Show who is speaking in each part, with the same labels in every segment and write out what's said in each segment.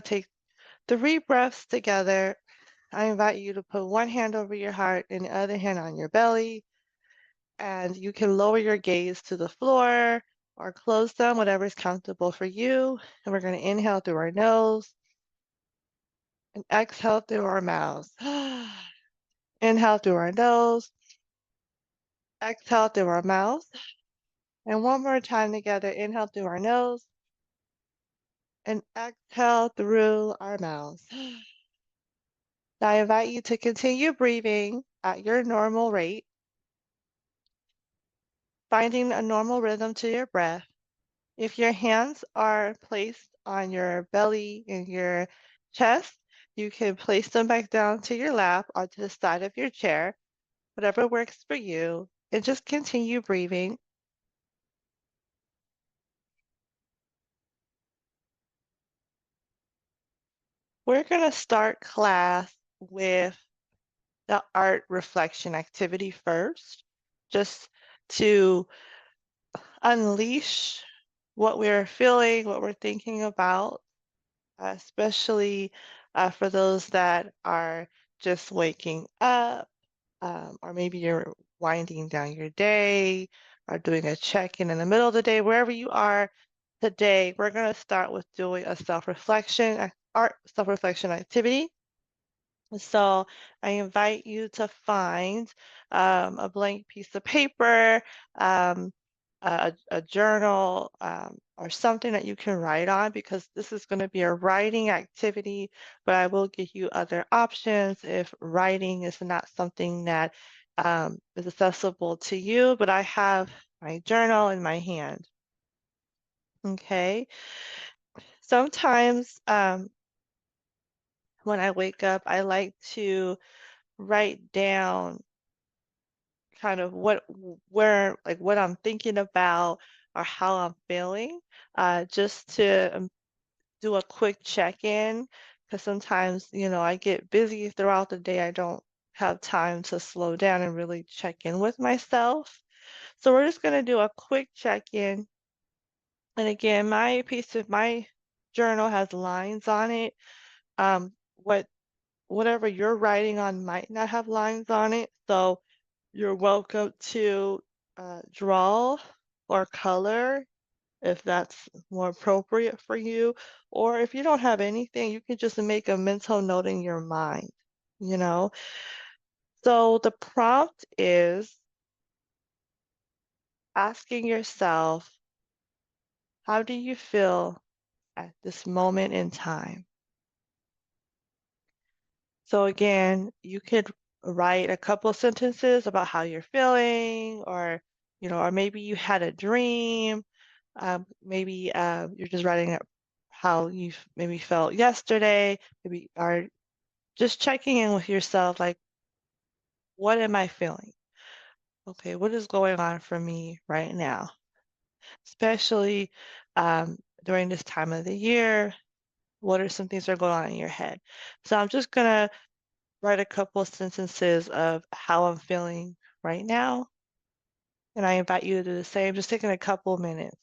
Speaker 1: to take 3 breaths together. I invite you to put one hand over your heart and the other hand on your belly, and you can lower your gaze to the floor or close them, whatever is comfortable for you. And we're going to inhale through our nose and exhale through our mouths. Inhale through our nose, exhale through our mouth. And one more time together, inhale through our nose and exhale through our mouths. Now I invite you to continue breathing at your normal rate, finding a normal rhythm to your breath. If your hands are placed on your belly and your chest, you can place them back down to your lap or to the side of your chair, whatever works for you, and just continue breathing. We're going to start class with the art reflection activity first, just to unleash what we're feeling, what we're thinking about, especially for those that are just waking up, or maybe you're winding down your day or doing a check-in in the middle of the day, wherever you are today, we're going to start with doing a art self-reflection activity. So I invite you to find a blank piece of paper, um, a journal, or something that you can write on, because this is going to be a writing activity, but I will give you other options if writing is not something that is accessible to you, but I have my journal in my hand. Okay. Sometimes when I wake up, I like to write down kind of what I'm thinking about or how I'm feeling, just to do a quick check-in, because sometimes, I get busy throughout the day. I don't have time to slow down and really check in with myself. So we're just going to do a quick check-in. And again, my journal has lines on it. Whatever you're writing on might not have lines on it. So you're welcome to draw or color if that's more appropriate for you. Or if you don't have anything, you can just make a mental note in your mind, you know? So the prompt is asking yourself, how do you feel at this moment in time? So again, you could write a couple sentences about how you're feeling, or maybe you had a dream. Maybe you're just writing up how you maybe felt yesterday, maybe, or just checking in with yourself, like, what am I feeling? Okay, what is going on for me right now? Especially during this time of the year, what are some things that are going on in your head? So I'm just gonna write a couple sentences of how I'm feeling right now, and I invite you to do the same, just taking a couple minutes.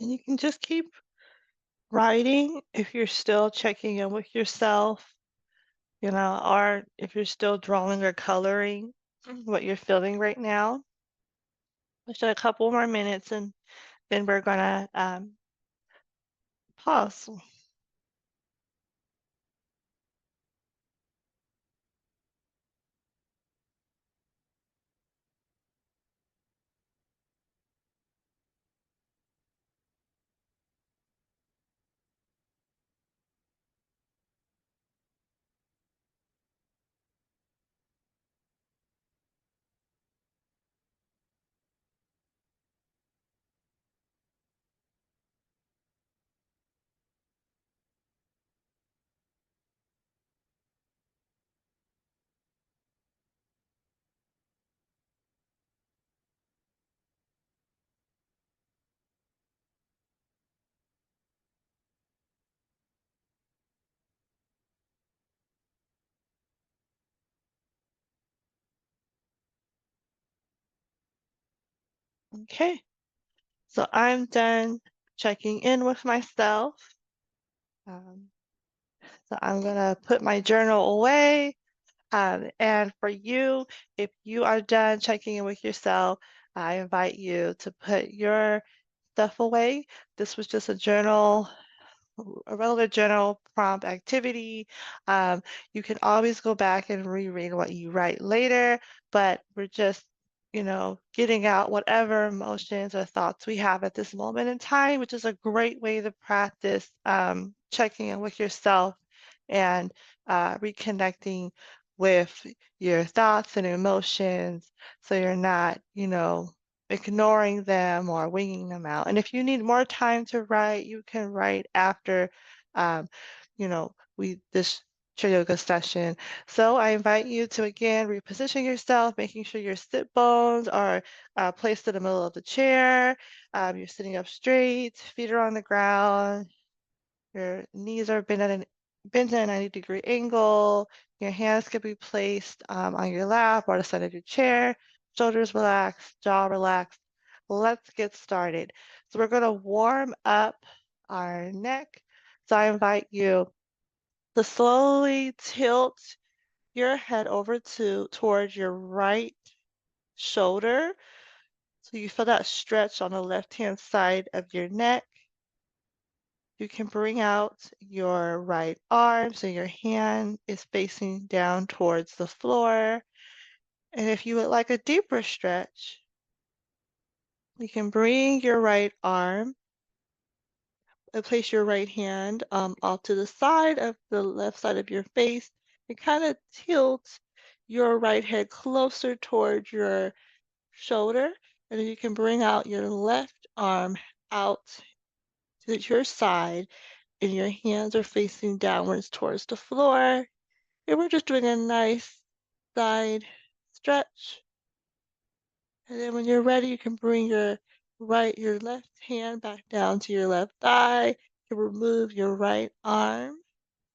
Speaker 1: And you can just keep writing if you're still checking in with yourself, or if you're still drawing or coloring what you're feeling right now. Just a couple more minutes and then we're gonna pause. Okay, so I'm done checking in with myself. Um, so I'm gonna put my journal away. And for you, if you are done checking in with yourself, I invite you to put your stuff away. This was just a regular journal prompt activity. You can always go back and reread what you write later, but we're just, getting out whatever emotions or thoughts we have at this moment in time, which is a great way to practice checking in with yourself and reconnecting with your thoughts and emotions so you're not, ignoring them or winging them out. And if you need more time to write, you can write after, um, we this chair yoga session. So I invite you to again reposition yourself, making sure your sit bones are placed in the middle of the chair. You're sitting up straight, feet are on the ground, your knees are bent at a 90-degree angle. Your hands can be placed on your lap or the side of your chair. Shoulders relaxed, jaw relaxed. Let's get started. So we're going to warm up our neck. So I invite you to slowly tilt your head over towards your right shoulder. So you feel that stretch on the left-hand side of your neck. You can bring out your right arm so your hand is facing down towards the floor. And if you would like a deeper stretch, you can bring your right arm and place your right hand off to the side of the left side of your face and kind of tilt your right head closer towards your shoulder. And then you can bring out your left arm out to your side and your hands are facing downwards towards the floor. And we're just doing a nice side stretch. And then when you're ready, you can bring your left hand back down to your left thigh. You can remove your right arm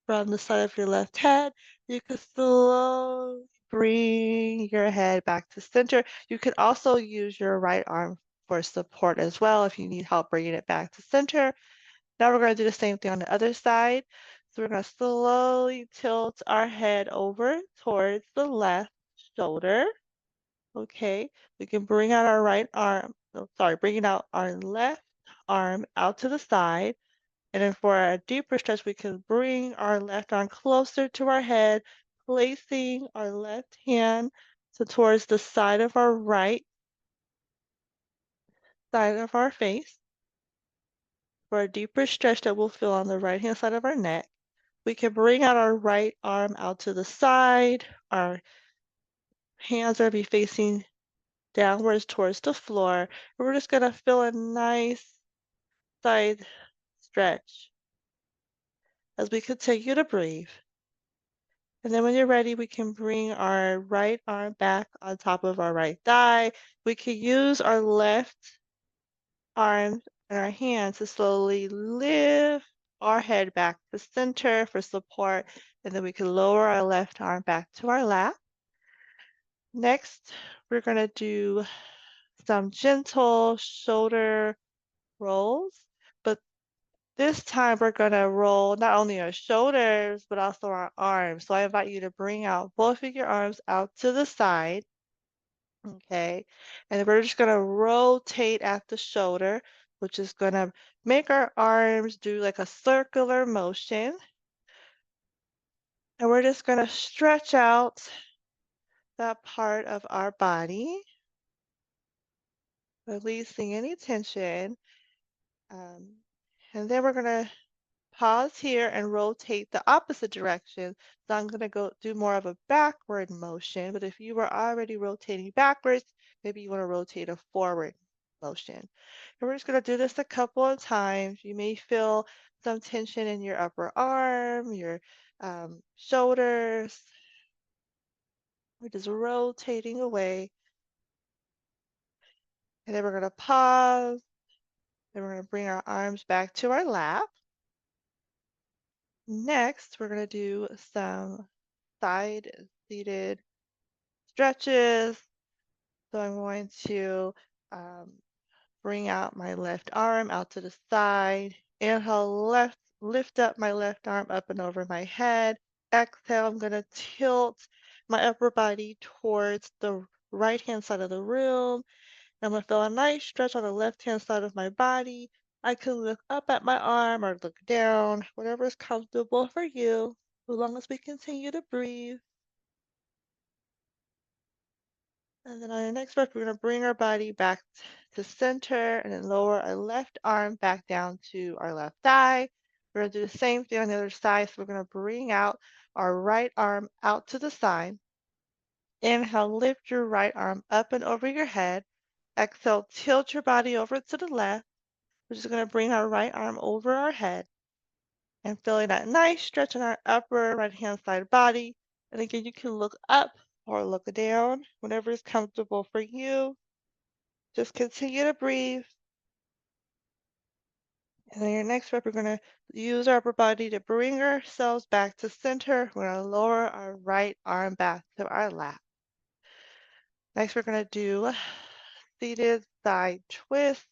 Speaker 1: from the side of your left head. You can slowly bring your head back to center. You can also use your right arm for support as well if you need help bringing it back to center. Now we're going to do the same thing on the other side. So we're going to slowly tilt our head over towards the left shoulder. Okay, we can bring out our right arm, oh, sorry, bringing out our left arm out to the side. And then for a deeper stretch, we can bring our left arm closer to our head, placing our left hand towards the side of our right side of our face. For a deeper stretch that we'll feel on the right hand side of our neck. We can bring out our right arm out to the side. Our hands are be facing downwards towards the floor. And we're just gonna feel a nice side stretch as we continue to breathe. And then when you're ready, we can bring our right arm back on top of our right thigh. We can use our left arm and our hands to slowly lift our head back to center for support. And then we can lower our left arm back to our lap. Next, we're going to do some gentle shoulder rolls. This time we're gonna roll not only our shoulders, but also our arms. So I invite you to bring out both of your arms out to the side, okay? And then we're just gonna rotate at the shoulder, which is gonna make our arms do like a circular motion. And we're just gonna stretch out that part of our body, releasing any tension. Um, and then we're gonna pause here and rotate the opposite direction. So I'm going to go do more of a backward motion, but if you were already rotating backwards, maybe you want to rotate a forward motion. And we're just going to do this a couple of times. You may feel some tension in your upper arm, your shoulders. We're just rotating away. And then we're going to pause. Then we're going to bring our arms back to our lap. Next, we're going to do some side seated stretches. So I'm going to um, bring out my left arm out to the side. Inhale, lift up my left arm up and over my head. Exhale, I'm going to tilt my upper body towards the right hand side of the room. I'm going to feel a nice stretch on the left hand side of my body. I can look up at my arm or look down, whatever is comfortable for you, as long as we continue to breathe. And then on the next breath, we're going to bring our body back to center and then lower our left arm back down to our left thigh. We're going to do the same thing on the other side. So we're going to bring out our right arm out to the side. Inhale, lift your right arm up and over your head. Exhale, tilt your body over to the left. We're just going to bring our right arm over our head and feeling that nice stretch in our upper right hand side body. And again, you can look up or look down, whatever is comfortable for you. Just continue to breathe. And then your next breath, we're going to use our upper body to bring ourselves back to center. We're going to lower our right arm back to our lap. Next, we're going to do seated side twist.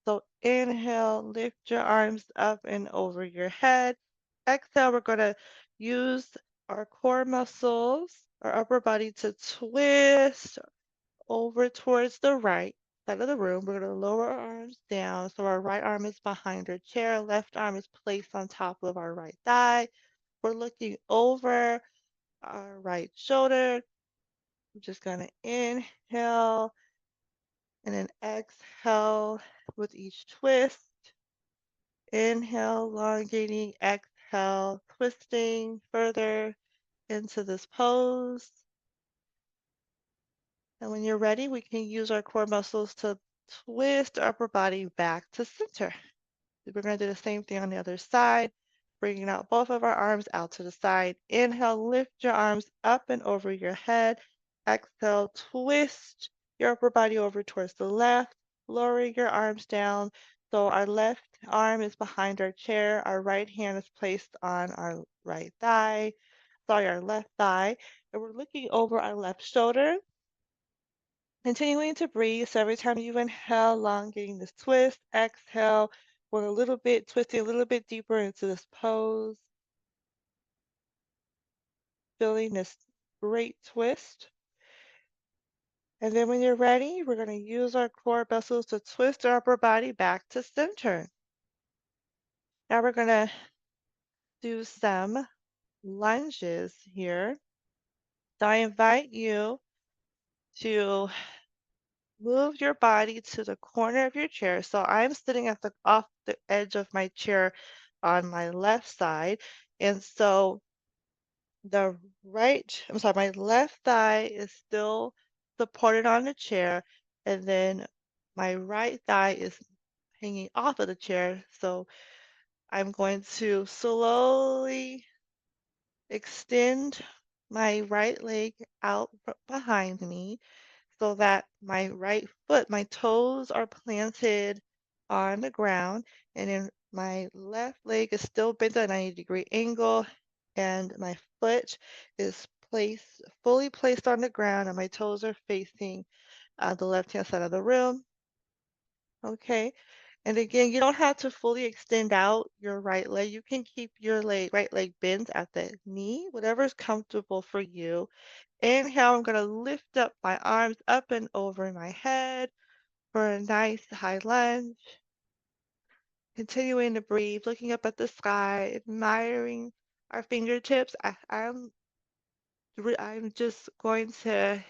Speaker 1: So inhale, lift your arms up and over your head. Exhale, we're going to use our core muscles, our upper body to twist over towards the right side of the room. We're going to lower our arms down. So our right arm is behind our chair, left arm is placed on top of our right thigh. We're looking over our right shoulder. We're just going to inhale and then exhale with each twist. Inhale, elongating, exhale, twisting further into this pose. And when you're ready, we can use our core muscles to twist our upper body back to center. We're going to do the same thing on the other side, bringing out both of our arms out to the side. Inhale, lift your arms up and over your head. Exhale, twist your upper body over towards the left, lowering your arms down. So our left arm is behind our chair. Our right hand is placed on our right thigh, sorry, our left thigh. And we're looking over our left shoulder. Continuing to breathe. So every time you inhale, elongating this twist, exhale, going a little bit, twisting a little bit deeper into this pose. Feeling this great twist. And then when you're ready, we're going to use our core muscles to twist our upper body back to center. Now we're going to do some lunges here. So I invite you to move your body to the corner of your chair. So I'm sitting at the off the edge of my chair on my left side. And so my left thigh is still supported on the chair. And then my right thigh is hanging off of the chair. So I'm going to slowly extend my right leg out behind me so that my right foot, my toes are planted on the ground, and then my left leg is still bent at a 90-degree angle, and my foot is fully placed on the ground, and my toes are facing the left-hand side of the room. Okay, And again, you don't have to fully extend out your right leg. You can keep your right leg bent at the knee, whatever is comfortable for you. Inhale, I'm going to lift up my arms up and over my head for a nice high lunge. Continuing to breathe, looking up at the sky, admiring our fingertips. I'm just going to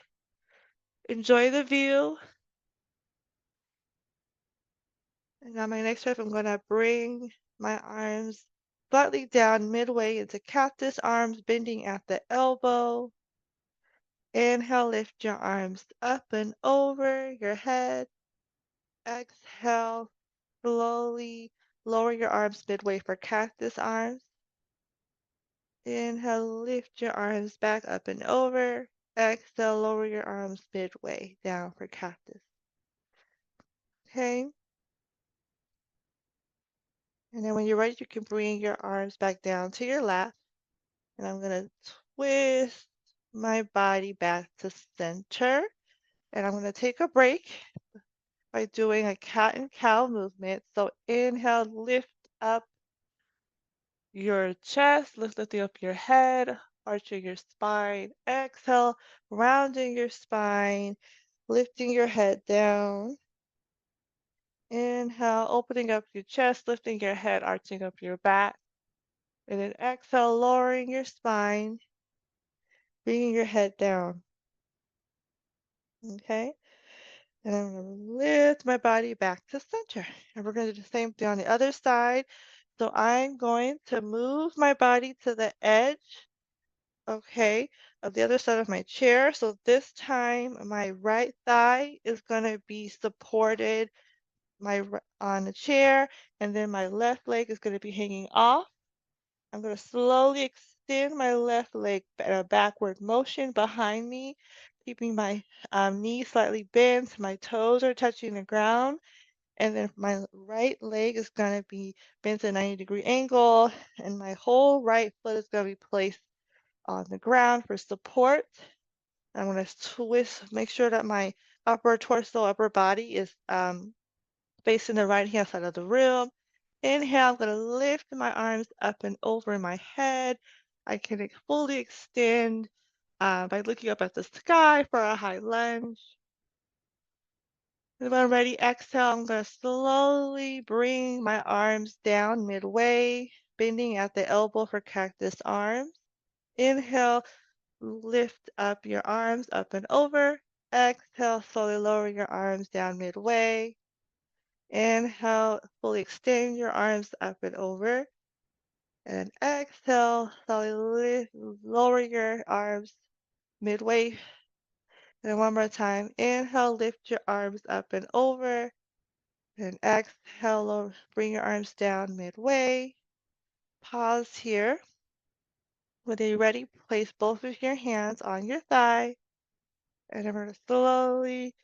Speaker 1: enjoy the view. And on my next breath, I'm going to bring my arms slightly down midway into cactus arms, bending at the elbow. Inhale, lift your arms up and over your head. Exhale, slowly lower your arms midway for cactus arms. Inhale, lift your arms back up and over. Exhale, lower your arms midway down for cactus. Okay? And then when you're ready, you can bring your arms back down to your lap. And I'm going to twist my body back to center. And I'm going to take a break by doing a cat and cow movement. So inhale, lift up your chest, lifting up your head, arching your spine. Exhale, rounding your spine, lifting your head down. Inhale, opening up your chest, lifting your head, arching up your back. And then exhale, lowering your spine, bringing your head down. Okay? And I'm going to lift my body back to center. And we're going to do the same thing on the other side. So I'm going to move my body to the edge, okay, of the other side of my chair. So this time my right thigh is going to be supported on the chair, and then my left leg is going to be hanging off. I'm going to slowly extend my left leg in a backward motion behind me, keeping my knees slightly bent. My toes are touching the ground. And then my right leg is going to be bent at a 90-degree angle. And my whole right foot is going to be placed on the ground for support. I'm going to twist, make sure that my upper torso, upper body is facing the right-hand side of the room. Inhale, I'm going to lift my arms up and over my head. I can fully extend by looking up at the sky for a high lunge. And when I'm ready, exhale, I'm going to slowly bring my arms down midway, bending at the elbow for cactus arms. Inhale, lift up your arms up and over. Exhale, slowly lower your arms down midway. Inhale, fully extend your arms up and over. And exhale, slowly lower your arms midway. And one more time. Inhale, lift your arms up and over. And exhale, bring your arms down midway. Pause here. When you're ready, place both of your hands on your thigh. And then we're going to slowly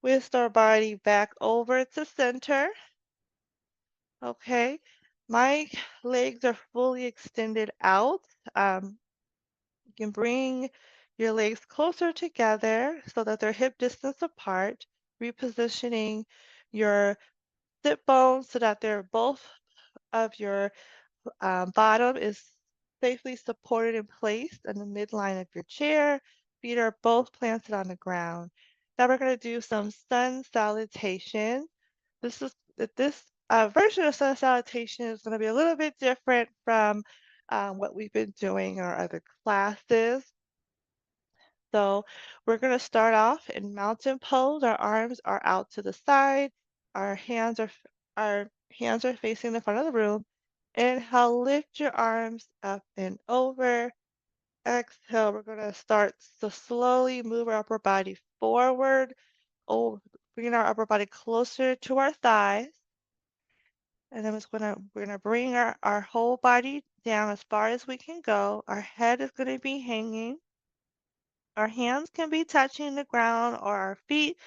Speaker 1: twist our body back over to center. Okay. My legs are fully extended out. You can bring your legs closer together so that they're hip distance apart, repositioning your sit bones so that they're both of your bottom is safely supported and placed in the midline of your chair. Feet are both planted on the ground. Now we're going to do some sun salutation. This version of sun salutation is going to be a little bit different from what we've been doing in our other classes. So we're going to start off in mountain pose. Our arms are out to the side. Our hands are facing the front of the room. Inhale, lift your arms up and over. Exhale, we're going to start to slowly move our upper body forward. Oh, bringing our upper body closer to our thighs. And then we're gonna bring our whole body down as far as we can go. Our head is gonna be hanging. Our hands can be touching the ground or our feet,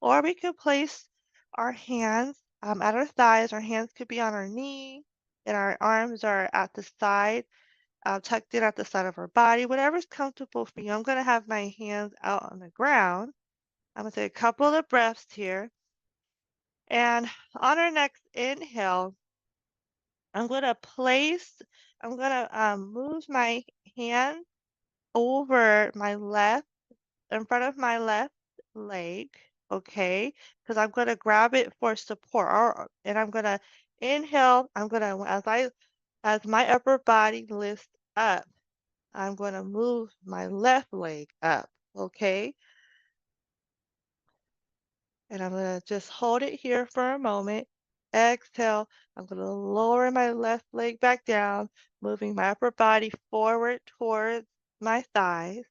Speaker 1: or we could place our hands at our thighs. Our hands could be on our knee, and our arms are at the side, tucked in at the side of our body, whatever's comfortable for you. I'm going to have my hands out on the ground. I'm going to take a couple of breaths here. And on our next inhale, I'm going to place, I'm going to move my hand over my left, in front of my left leg, okay? Because I'm going to grab it for support. And I'm going to inhale, I'm going to, as my upper body lifts up, I'm going to move my left leg up, okay? And I'm going to just hold it here for a moment. Exhale. I'm going to lower my left leg back down, moving my upper body forward towards my thighs.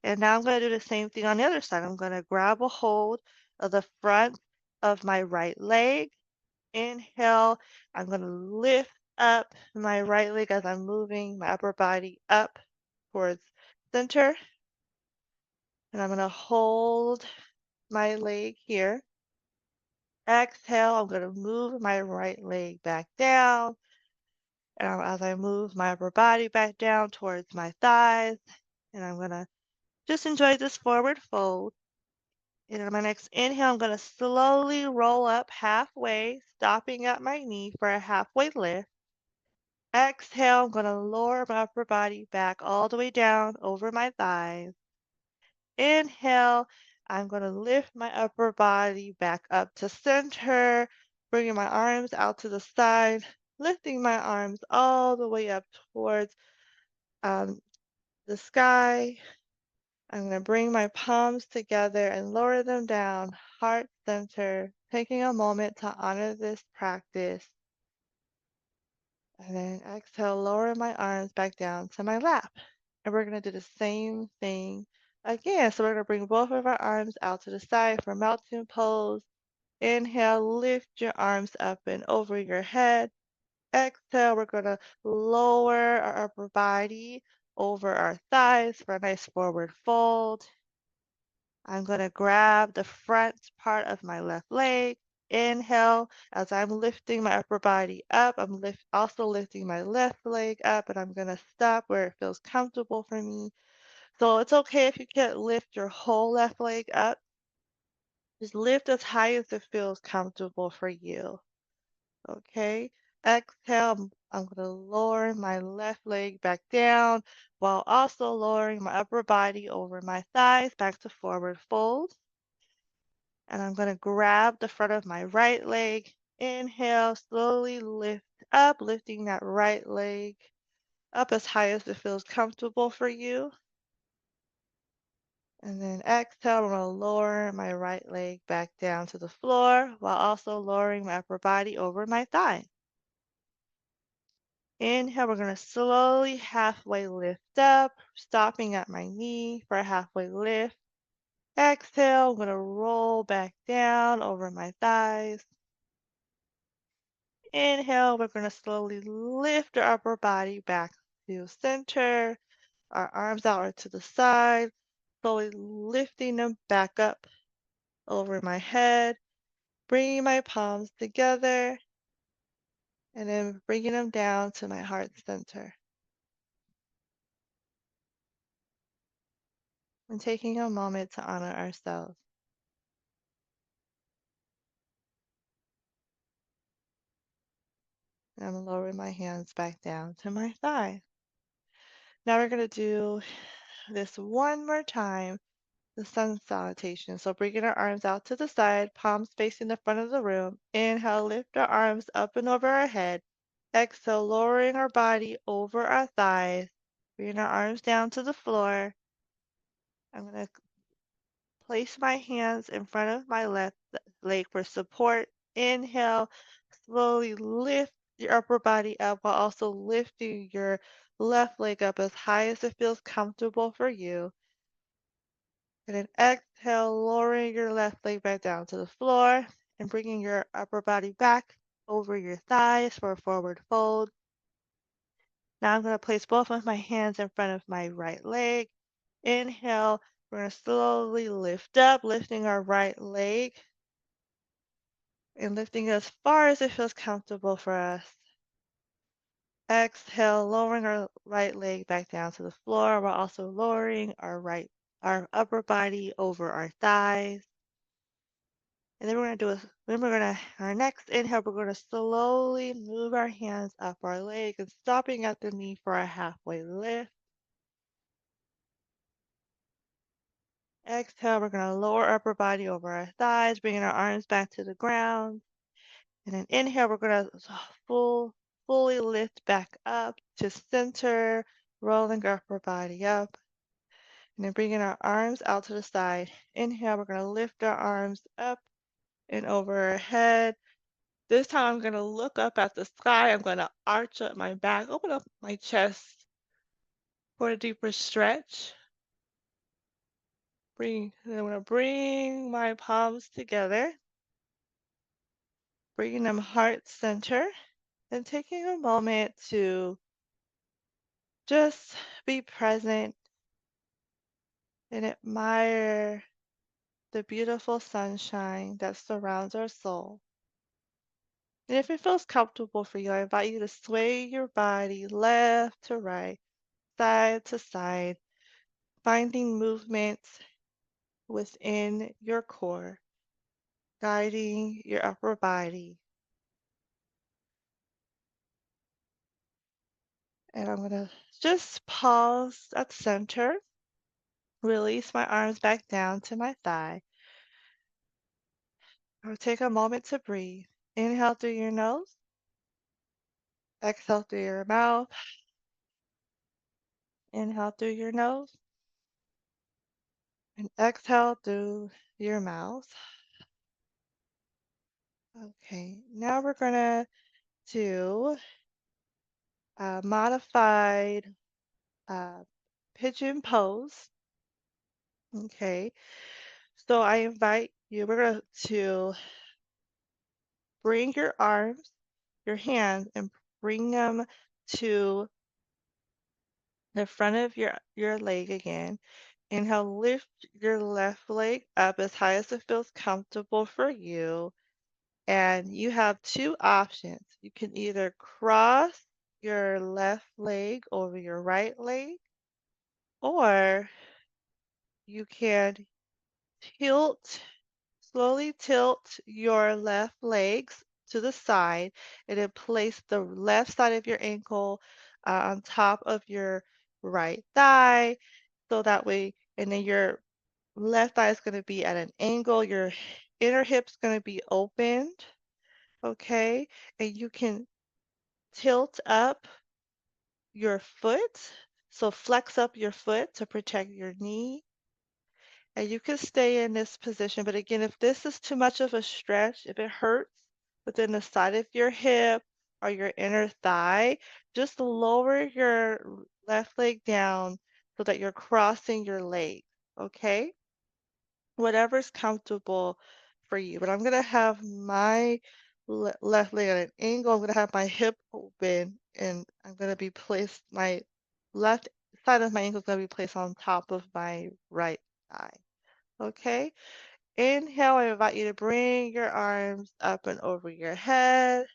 Speaker 1: And now I'm going to do the same thing on the other side. I'm going to grab a hold of the front of my right leg. Inhale. I'm going to lift up my right leg as I'm moving my upper body up towards center. And I'm going to hold my leg here. Exhale, I'm going to move my right leg back down. And as I move my upper body back down towards my thighs, and I'm going to just enjoy this forward fold. And on my next inhale, I'm going to slowly roll up halfway, stopping at my knee for a halfway lift. Exhale, I'm going to lower my upper body back all the way down over my thighs. Inhale, I'm going to lift my upper body back up to center, bringing my arms out to the side, lifting my arms all the way up towards um, the sky. I'm going to bring my palms together and lower them down, heart center, taking a moment to honor this practice. And then exhale, lower my arms back down to my lap. And we're going to do the same thing again. So we're going to bring both of our arms out to the side for mountain pose. Inhale, lift your arms up and over your head. Exhale, we're going to lower our upper body over our thighs for a nice forward fold. I'm going to grab the front part of my left leg. Inhale, as I'm lifting my upper body up, also lifting my left leg up, and I'm going to stop where it feels comfortable for me. So it's okay if you can't lift your whole left leg up. Just lift as high as it feels comfortable for you. Okay. Exhale, I'm going to lower my left leg back down while also lowering my upper body over my thighs back to forward fold. And I'm going to grab the front of my right leg. Inhale, slowly lift up, lifting that right leg up as high as it feels comfortable for you. And then exhale, I'm going to lower my right leg back down to the floor while also lowering my upper body over my thigh. Inhale, we're going to slowly halfway lift up, stopping at my knee for a halfway lift. Exhale, I'm going to roll back down over my thighs. Inhale, we're going to slowly lift our upper body back to center, our arms out or to the side, slowly lifting them back up over my head, bringing my palms together, and then bringing them down to my heart center. And taking a moment to honor ourselves. And I'm lowering my hands back down to my thigh. Now we're going to do this one more time, the sun salutation. So bringing our arms out to the side, palms facing the front of the room. Inhale, lift our arms up and over our head. Exhale, lowering our body over our thighs. Bringing our arms down to the floor. I'm going to place my hands in front of my left leg for support. Inhale, slowly lift your upper body up while also lifting your left leg up as high as it feels comfortable for you. And then exhale, lowering your left leg back down to the floor and bringing your upper body back over your thighs for a forward fold. Now I'm going to place both of my hands in front of my right leg. Inhale, we're going to slowly lift up, lifting our right leg and lifting as far as it feels comfortable for us. Exhale, lowering our right leg back down to the floor while also lowering our upper body over our thighs. And then we're gonna do a then we're gonna our next inhale, we're gonna slowly move our hands up our leg and stopping at the knee for a halfway lift. Exhale, we're gonna lower upper body over our thighs, bringing our arms back to the ground. And then inhale, we're gonna fully lift back up to center, rolling our upper body up. And then bringing our arms out to the side. Inhale, we're gonna lift our arms up and over our head. This time I'm going to look up at the sky. I'm going to arch up my back, open up my chest for a deeper stretch. I'm going to bring my palms together, bringing them heart center, and taking a moment to just be present and admire the beautiful sunshine that surrounds our soul. And if it feels comfortable for you, I invite you to sway your body left to right, side to side, finding movements within your core, guiding your upper body. And I'm going to just pause at center, release my arms back down to my thigh. I'll take a moment to breathe. Inhale through your nose, exhale through your mouth. Inhale through your nose and exhale through your mouth. Okay, now we're going to do a modified uh, pigeon pose. Okay, so I invite you, we're going to bring your arms, your hands, and bring them to the front of your leg again. Inhale, lift your left leg up as high as it feels comfortable for you. And you have two options. You can either cross your left leg over your right leg, or you can tilt slowly tilt your left legs to the side and then place the left side of your ankle on top of your right thigh. So that way, and then your left thigh is going to be at an angle. Your inner hip's going to be opened. Okay. And you can tilt up your foot. So flex up your foot to protect your knee. And you can stay in this position, but again, if this is too much of a stretch, if it hurts within the side of your hip or your inner thigh, just lower your left leg down so that you're crossing your leg, okay? Whatever's comfortable for you. But I'm gonna have my left leg at an angle. I'm gonna have my hip open, and I'm gonna be placed, my left side of my ankle is gonna be placed on top of my right thigh. Okay, inhale, I invite you to bring your arms up and over your head.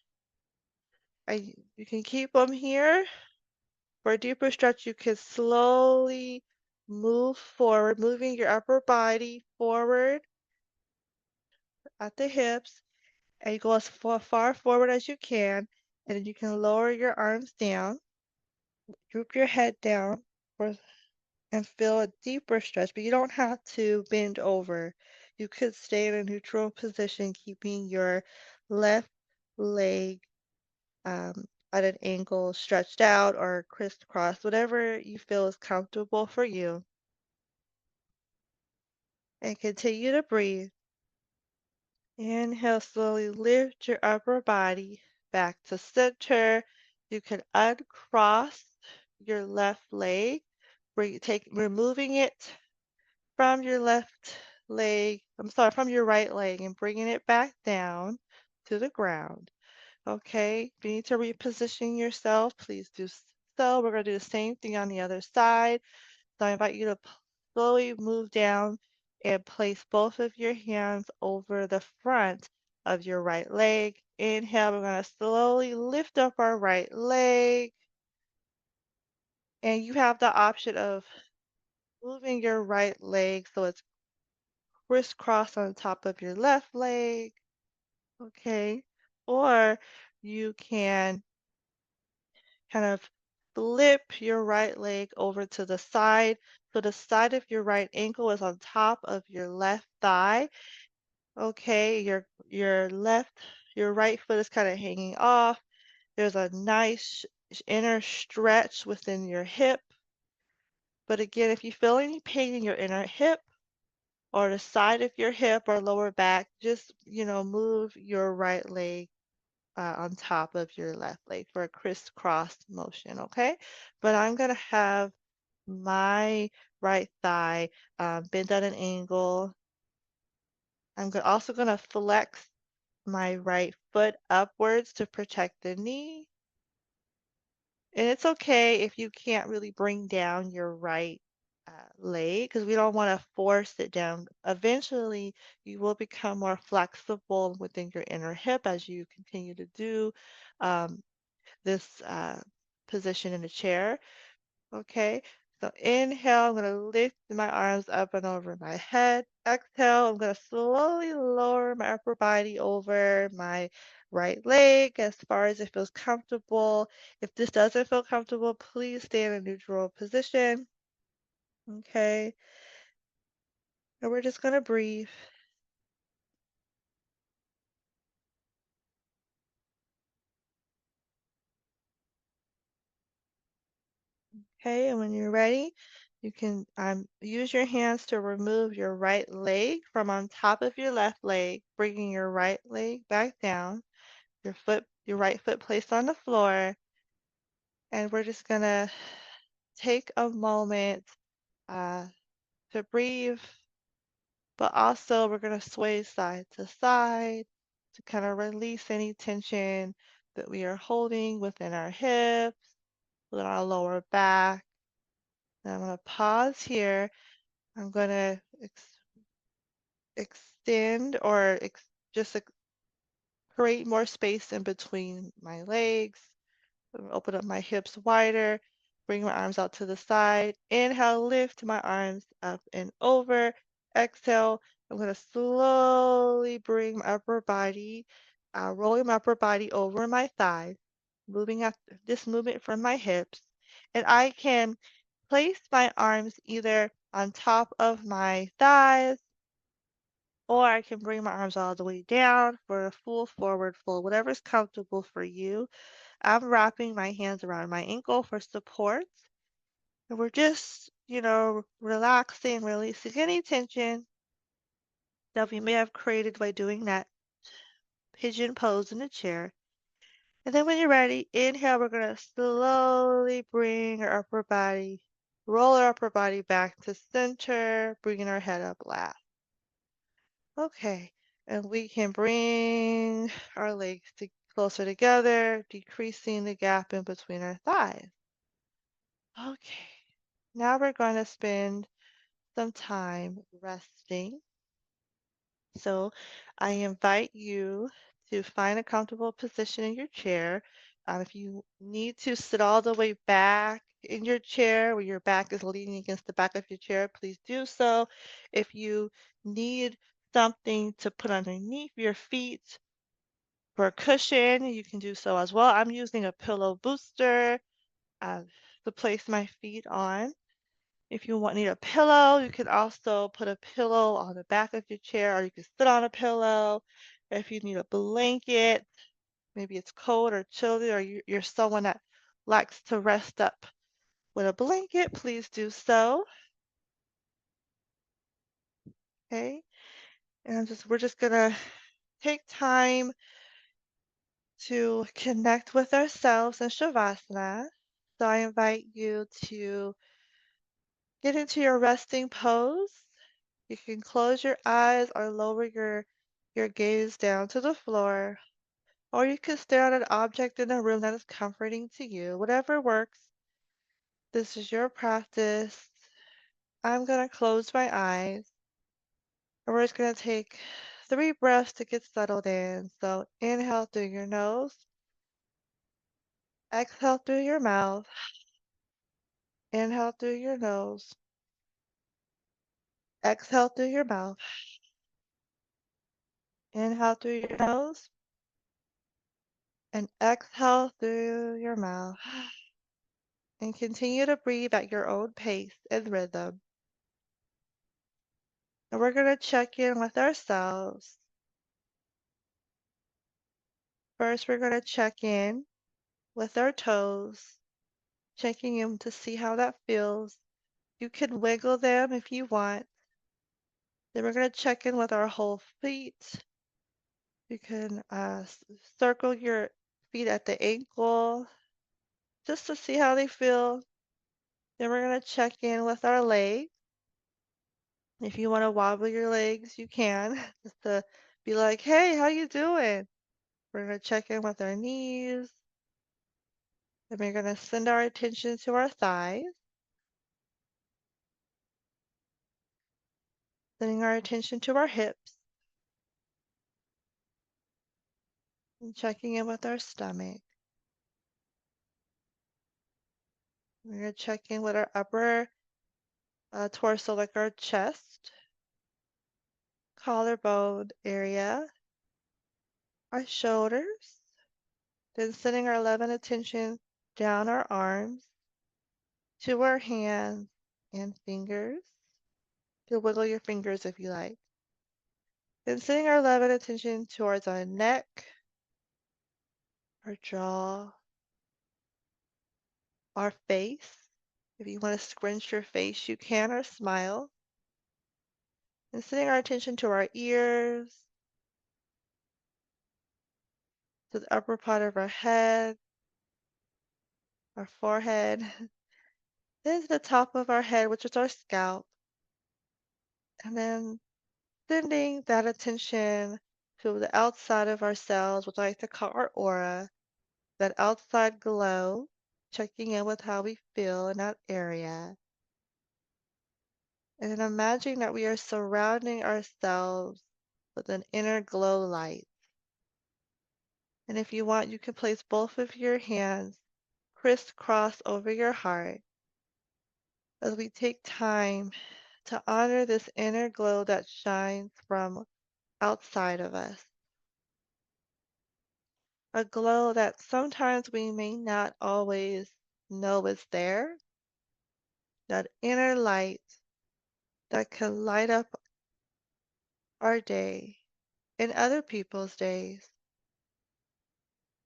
Speaker 1: You can keep them here. For a deeper stretch, you can slowly move forward, moving your upper body forward at the hips, and you go as far forward as you can, and then you can lower your arms down, droop your head down, for and feel a deeper stretch, but you don't have to bend over. You could stay in a neutral position, keeping your left leg at an angle stretched out or crisscross, whatever you feel is comfortable for you. And continue to breathe. Inhale, slowly lift your upper body back to center. You can uncross your left leg, removing it from your left leg, I'm sorry, from your right leg and bringing it back down to the ground. Okay, if you need to reposition yourself, please do so. We're going to do the same thing on the other side. So I invite you to slowly move down and place both of your hands over the front of your right leg. Inhale, we're going to slowly lift up our right leg. And you have the option of moving your right leg so it's crisscross on top of your left leg, okay? Or you can kind of flip your right leg over to the side. So the side of your right ankle is on top of your left thigh. Okay, your right foot is kind of hanging off. There's a nice inner stretch within your hip. But again, if you feel any pain in your inner hip or the side of your hip or lower back, just, move your right leg on top of your left leg for a crisscross motion, okay? But I'm gonna have my right thigh bend at an angle. Also gonna flex my right foot upwards to protect the knee. And it's okay if you can't really bring down your right leg because we don't want to force it down. Eventually, you will become more flexible within your inner hip as you continue to do um, this position in the chair. Okay, so inhale, I'm going to lift my arms up and over my head. Exhale, I'm going to slowly lower my upper body over my right leg as far as it feels comfortable. If this doesn't feel comfortable, please stay in a neutral position. Okay, and we're just going to breathe. Okay, and when you're ready, you can use your hands to remove your right leg from on top of your left leg, bringing your right leg back down. Your right foot placed on the floor, and we're just gonna take a moment uh, to breathe, but also we're gonna sway side to side to kind of release any tension that we are holding within our hips, within our lower back. And I'm gonna pause here. I'm gonna extend or create more space in between my legs. Open up my hips wider, bring my arms out to the side. Inhale, lift my arms up and over. Exhale, I'm going to slowly bring my upper body, rolling my upper body over my thighs, moving up this movement from my hips. And I can place my arms either on top of my thighs or I can bring my arms all the way down for a full forward fold, whatever's comfortable for you. I'm wrapping my hands around my ankle for support. And we're just, relaxing, releasing any tension that we may have created by doing that pigeon pose in the chair. And then when you're ready, inhale, we're going to slowly bring our upper body, roll our upper body back to center, bringing our head up last. Okay. And we can bring our legs closer together, decreasing the gap in between our thighs. Okay. Now we're going to spend some time resting. So I invite you to find a comfortable position in your chair. If you need to sit all the way back in your chair where your back is leaning against the back of your chair, please do so. If you need something to put underneath your feet for a cushion, you can do so as well. I'm using a pillow booster uh, to place my feet on. If you need a pillow, you can also put a pillow on the back of your chair, or you can sit on a pillow. If you need a blanket, maybe it's cold or chilly, or you're someone that likes to rest up with a blanket, please do so. Okay, and we're just gonna take time to connect with ourselves in Shavasana. So I invite you to get into your resting pose. You can close your eyes or lower your gaze down to the floor, or you can stare at an object in the room that is comforting to you. Whatever works. This is your practice. I'm going to close my eyes, and we're just going to take 3 breaths to get settled in. So inhale through your nose, exhale through your mouth, inhale through your nose, exhale through your mouth. Inhale through your nose and exhale through your mouth. And continue to breathe at your own pace and rhythm. And we're going to check in with ourselves. First, we're going to check in with our toes, checking in to see how that feels. You can wiggle them if you want. Then we're going to check in with our whole feet. You can circle your feet at the ankle just to see how they feel. Then we're going to check in with our legs. If you want to wobble your legs, you can, just to be like, hey, how you doing? We're going to check in with our knees. Then we're going to send our attention to our thighs, sending our attention to our hips, and checking in with our stomach. We're going to check in with our upper torso, like our chest, collarbone area, our shoulders, then sending our love and attention down our arms to our hands and fingers. You can wiggle your fingers if you like. Then sending our love and attention towards our neck, our jaw, our face. If you want to scrunch your face, you can, or smile. And sending our attention to our ears, to the upper part of our head, our forehead, then to the top of our head, which is our scalp. And then sending that attention to the outside of ourselves, which I like to call our aura, that outside glow, checking in with how we feel in that area. And then imagining that we are surrounding ourselves with an inner glow light. And if you want, you can place both of your hands crisscross over your heart as we take time to honor this inner glow that shines from outside of us. A glow that sometimes we may not always know is there, that inner light that can light up our day and other people's days.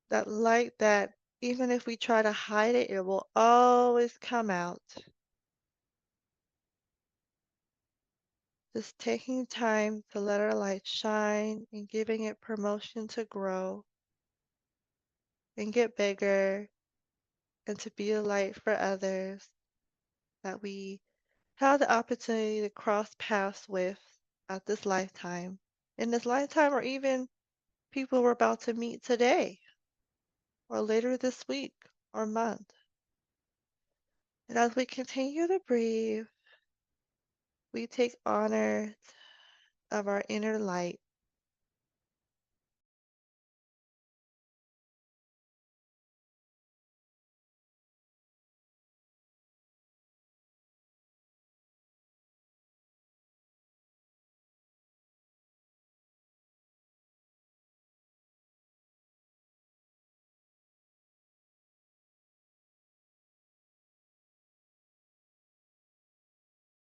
Speaker 1: That light that even if we try to hide it, it will always come out. Just taking time to let our light shine and giving it permission to grow and get bigger and to be a light for others that we have the opportunity to cross paths with at this lifetime, in this lifetime, or even people we're about to meet today or later this week or month. And as we continue to breathe, we take honor of our inner light